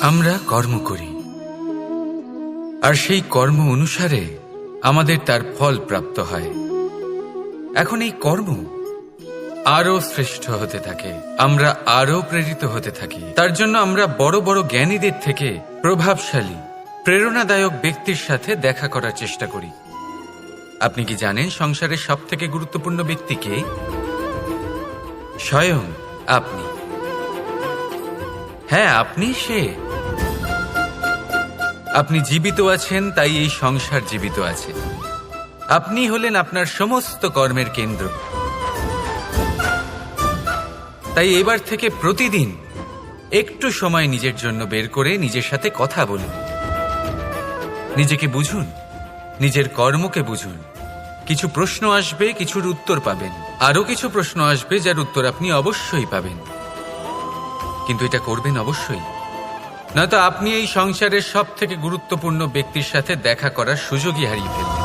আমরা কর্ম করি, আর সেই কর্ম অনুসারে আমাদের তার ফল প্রাপ্ত হয়। এখন এই কর্ম আরো শ্রেষ্ঠ হতে থাকে, আমরা আরো প্রেরিত হতে থাকি। তার জন্য আমরা বড় বড় জ্ঞানীদের থেকে প্রভাবশালী, প্রেরণাদায়ক ব্যক্তির সাথে দেখা করার চেষ্টা করি। আপনি কি জানেন সংসারের সব থেকে গুরুত্বপূর্ণ ব্যক্তি কে? স্বয়ং আপনি। হ্যাঁ, আপনি সে। আপনি জীবিত আছেন, তাই এই সংসার জীবিত আছে। আপনি হলেন আপনার সমস্ত কর্মের কেন্দ্র। তাই এবার থেকে প্রতিদিন একটু সময় নিজের জন্য বের করে নিজের সাথে কথা বলুন। নিজেকে বুঝুন, নিজের কর্মকে বুঝুন। কিছু প্রশ্ন আসবে, কিছুর উত্তর পাবেন। আরো কিছু প্রশ্ন আসবে যার উত্তর আপনি অবশ্যই পাবেন, কিন্তু এটা করবেন অবশ্যই, নয়তো আপনি এই সংসারের সব থেকে গুরুত্বপূর্ণ ব্যক্তির সাথে দেখা করার সুযোগই হারিয়ে ফেলবেন।